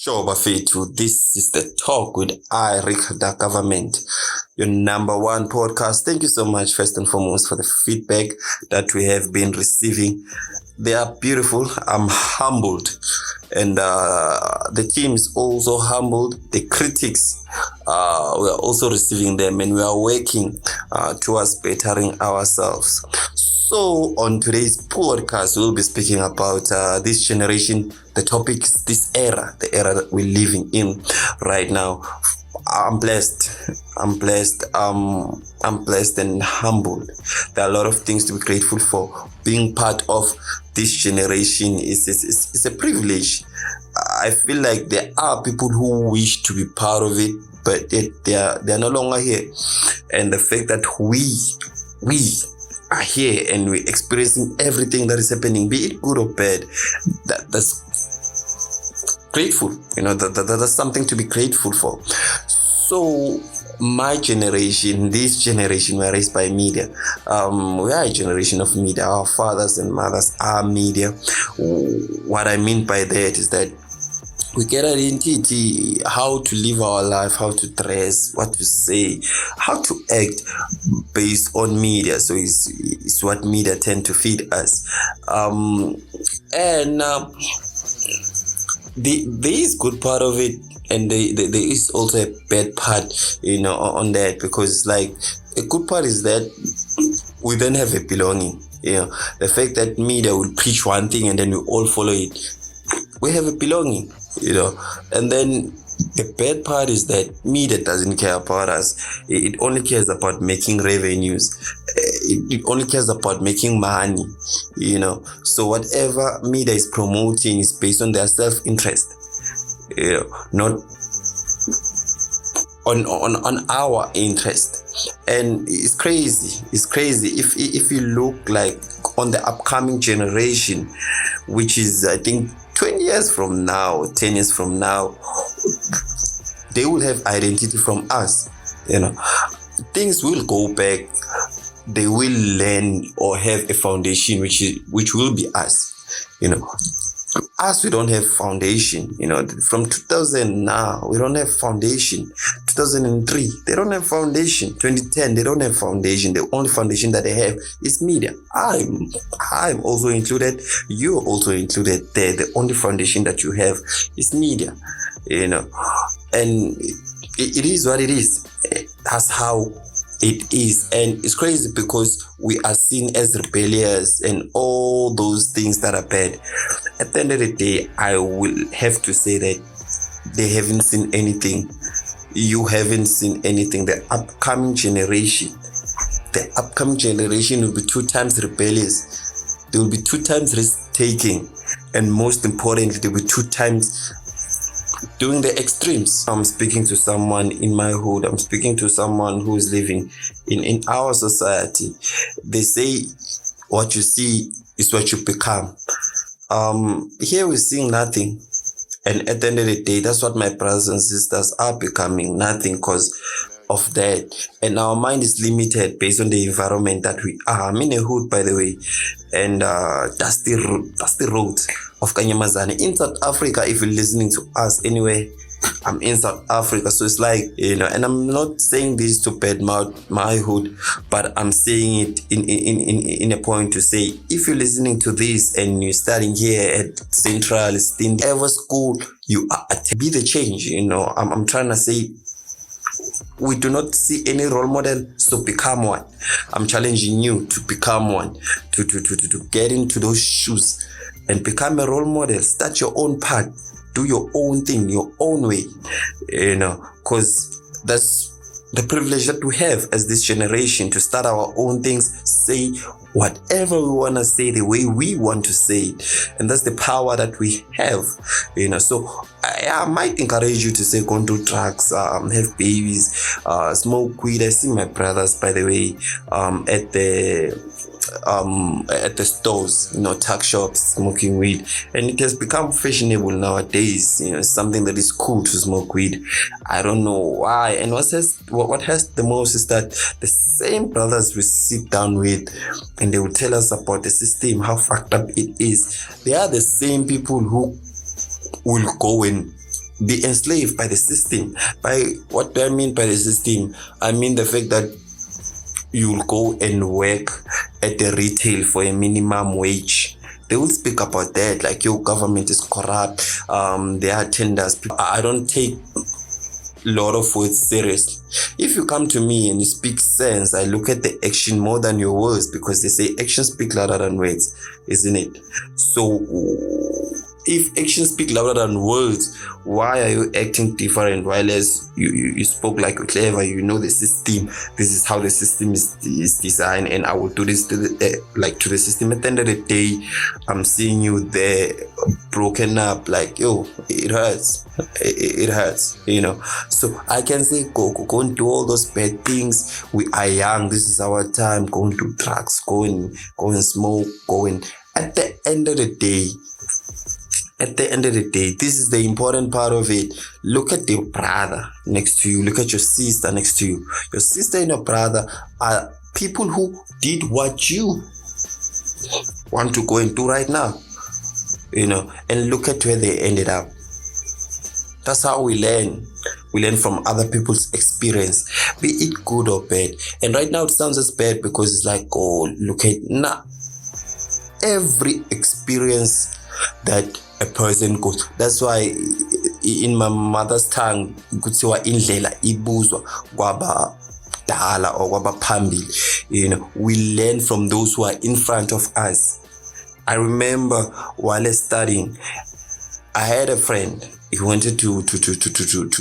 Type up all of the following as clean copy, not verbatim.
Sure, Bafetu. This is the talk with Rick, the government, your number one podcast. Thank you so much, first and foremost, for the feedback that we have been receiving. They are beautiful. I'm humbled. And the team is also humbled. The critics, we are also receiving them, and we are working towards bettering ourselves. So on today's podcast, we'll be speaking about this generation. The topic is this era, the era that we're living in right now. I'm blessed and humbled. There are a lot of things to be grateful for. Being part of this generation is a privilege. I feel like there are people who wish to be part of it, but they are no longer here. And the fact that we are here and we're experiencing everything that is happening, be it good or bad, that's grateful. That's something to be grateful for. So my generation, this generation, were raised by media. We are a generation of media. Our fathers and mothers are media. What I mean by that is that we get identity, how to live our life, how to dress, what to say, how to act based on media. So it's what media tend to feed us. There is good part of it, and there is also a bad part, on that, because like a good part is that we then have a belonging. The fact that media will preach one thing and then we all follow it, we have a belonging. And then the bad part is that media doesn't care about us. It only cares about making revenues. It only cares about making money. So whatever media is promoting is based on their self-interest, not on our interest. And it's crazy. If you look like on the upcoming generation, which is, I think, 20 years from now, 10 years from now, they will have identity from us. Things will go back. They will learn or have a foundation which will be us. Us, we don't have foundation. From 2000 now, we don't have foundation. 2003, they don't have foundation. 2010, they don't have foundation. The only foundation that they have is media. I'm also included. You're also included there. The only foundation that you have is media. And it is what it is. That's how it is. And it's crazy because we are seen as rebellious and all those things that are bad. At the end of the day, I will have to say that they haven't seen anything. You haven't seen anything. The upcoming generation will be 2 times rebellious. They will be 2 times risk-taking. And most importantly, they will be 2 times doing the extremes. I'm speaking to someone in my hood. I'm speaking to someone who is living in our society. They say what you see is what you become. Here we're seeing nothing. And at the end of the day, that's what my brothers and sisters are becoming, nothing because of that. And our mind is limited based on the environment that we are. I'm in a hood, by the way. And that's the road of Kanyamazane. In South Africa, if you're listening to us anyway, I'm in South Africa. So it's like, and I'm not saying this to badmouth my hood, but I'm saying it in a point to say, if you're listening to this and you're studying here at Central, whatever school you are at, be the change. I'm trying to say, we do not see any role model, so become one. I'm challenging you to become one, to get into those shoes and become a role model. Start your own path. Do your own thing, your own way, because that's the privilege that we have as this generation, to start our own things, say whatever we want to say the way we want to say it. And that's the power that we have, So I might encourage you to say, go and do drugs, have babies, smoke weed. I see my brothers, by the way, at the stores, tuck shops, smoking weed, and it has become fashionable nowadays. It's something that is cool to smoke weed. I don't know why. And what has the most is that the same brothers we sit down with and they will tell us about the system, how fucked up it is. They are the same people who will go and be enslaved by the system. By what do I mean by the system? I mean the fact that you'll go and work at the retail for a minimum wage. They will speak about that, like your government is corrupt, there are tenders. I don't take a lot of words seriously. If you come to me and you speak sense, I look at the action more than your words, because they say actions speak louder than words, isn't it? So if actions speak louder than words, why are you acting different? While as you spoke like you're clever, you know the system, this is how the system is designed, and I will do this to the system. At the end of the day, I'm seeing you there broken up, like, yo, it hurts. It hurts, So I can say go and do all those bad things. We are young, this is our time. Go and do drugs, go and smoke, go and at the end of the day, this is the important part of it. Look at your brother next to you. Look at your sister next to you. Your sister and your brother are people who did what you want to go and do right now, and look at where they ended up. That's how we learn. We learn from other people's experience, be it good or bad. And right now it sounds as bad because it's like, oh, look at every experience that a person goes. That's why in my mother's tongue, kuthiwa indlela ibuzwa kwaba dala or kwaba phambili. We learn from those who are in front of us. I remember while studying, I had a friend. He wanted to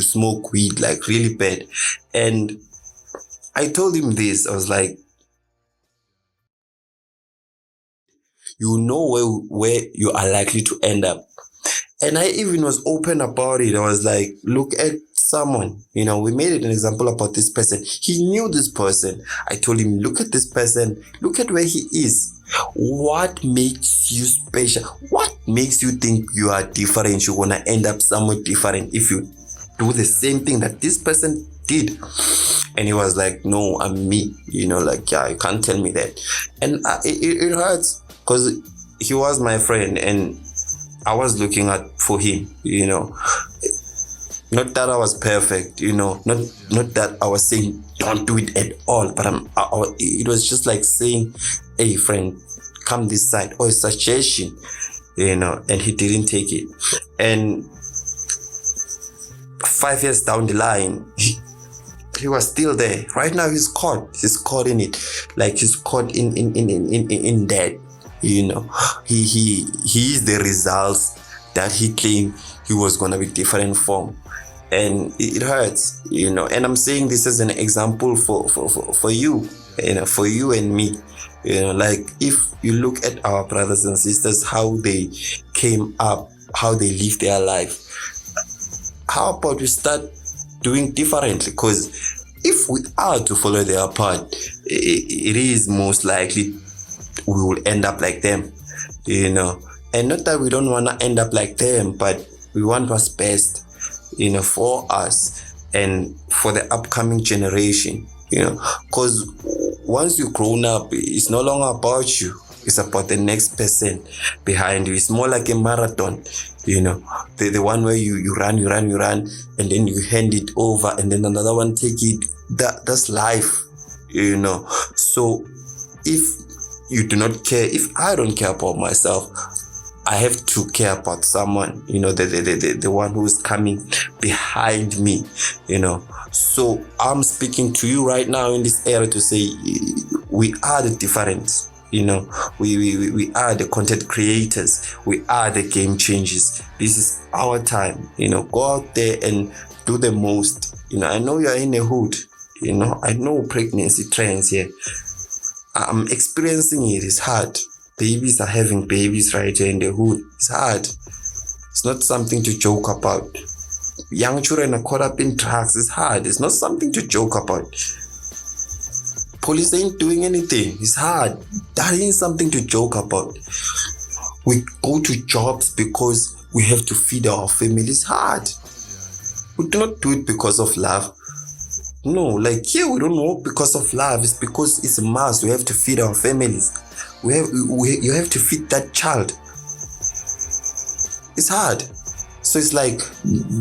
smoke weed, like really bad, and I told him this. I was like, you know where you are likely to end up. And I even was open about it. I was like, look at someone, we made it an example about this person. He knew this person. I told him, look at this person, look at where he is. What makes you special? What makes you think you are different? You're gonna end up somewhere different if you do the same thing that this person did. And he was like, no, I'm me. Yeah, you can't tell me that. And it hurts, because he was my friend and I was looking out for him, Not that I was perfect, not that I was saying don't do it at all, but it was just like saying, hey friend, come this side, or a suggestion, and he didn't take it. And 5 years down the line, he was still there. Right now he's caught in it, like he's caught in that, he is the results that he claimed he was going to be different from. And it hurts, and I'm saying this as an example for you, for you and me, like if you look at our brothers and sisters, how they came up, how they lived their life, how about we start doing differently? Because if we are to follow their path, it is most likely we will end up like them, and not that we don't want to end up like them, but we want what's best, for us and for the upcoming generation, because once you've grown up, it's no longer about you, it's about the next person behind you. It's more like a marathon, the one where you run, and then you hand it over, and then another one take it. That's life, So if you do not care, if I don't care about myself, I have to care about someone, the one who is coming behind me, So I'm speaking to you right now in this era to say we are the difference, we are the content creators, we are the game changers. This is our time, go out there and do the most. I know you're in a hood, I know pregnancy trends here. I'm experiencing it. It's hard. Babies are having babies right here in the hood. It's hard. It's not something to joke about. Young children are caught up in drugs. It's hard. It's not something to joke about. Police ain't doing anything. It's hard. That ain't something to joke about. We go to jobs because we have to feed our families. It's hard. We do not do it because of love. No, like here we don't work because of love. It's because it's a must. We have to feed our families. You have to feed that child. It's hard. So it's like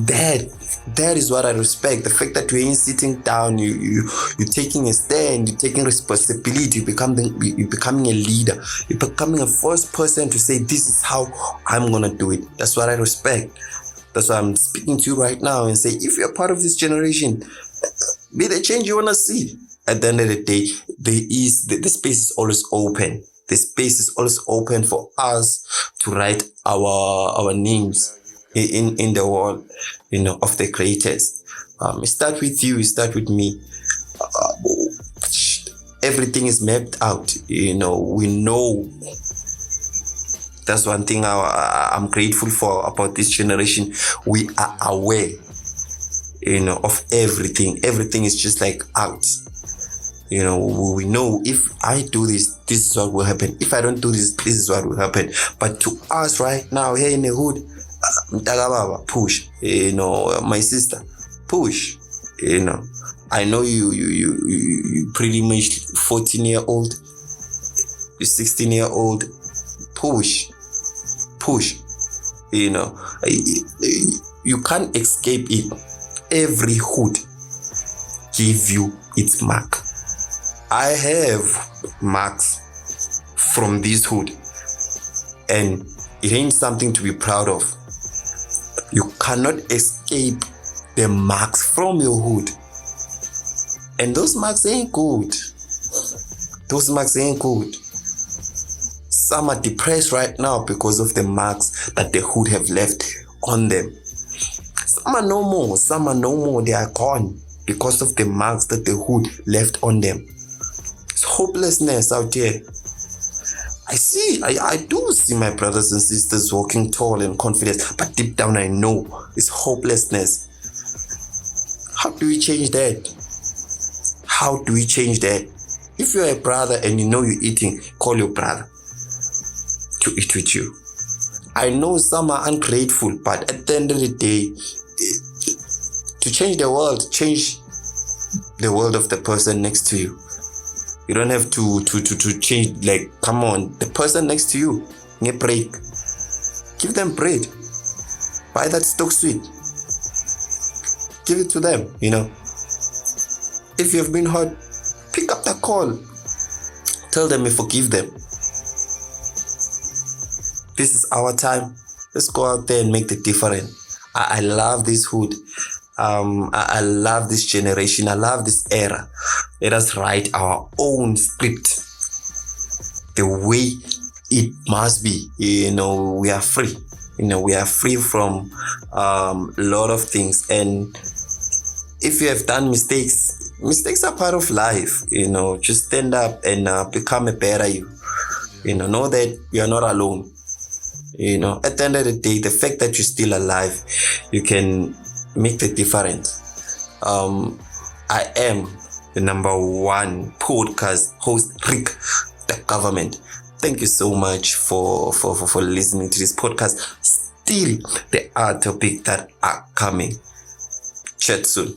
that is what I respect. The fact that you ain't sitting down, you're taking a stand, you're taking responsibility, you're becoming a leader, you're becoming a first person to say, this is how I'm gonna do it. That's what I respect. That's why I'm speaking to you right now and say, if you're part of this generation, be the change you wanna see. At the end of the day, the space is always open. The space is always open for us to write our names in the world, of the creators. It start with you, it start with me. Everything is mapped out. We know. That's one thing I'm grateful for about this generation. We are aware, of everything. Everything is just like out. We know if I do this, this is what will happen. If I don't do this, this is what will happen. But to us right now here in the hood, push. My sister, push. I know you pretty much 14-year-old, you're 16-year-old. Push. You can't escape it. Every hood give you its mark. I have marks from this hood, and it ain't something to be proud of. You cannot escape the marks from your hood, and those marks ain't good. Some are depressed right now because of the marks that the hood have left on them. Some are no more. They are gone because of the marks that the hood left on them. It's hopelessness out there. I do see my brothers and sisters walking tall and confident, but deep down I know it's hopelessness. How do we change that? If you're a brother and you know you're eating, call your brother to eat with you. I know some are ungrateful, but at the end of the day, to change the world, change the world of the person next to you. You don't have to change, like, come on, the person next to you, get break. Give them bread. Buy that stock sweet. Give it to them, If you've been hurt, pick up the call. Tell them you forgive them. This is our time. Let's go out there and make the difference. I love this hood. I love this generation. I love this era. Let us write our own script the way it must be. We are free. We are free from a lot of things. And if you have done mistakes are part of life. Just stand up and become a better you. Know that you are not alone. At the end of the day, the fact that you're still alive, you can make the difference. I am the #1 podcast host, Rick the Government. Thank you so much for listening to this podcast. Still, there are topics that are coming. Chat soon.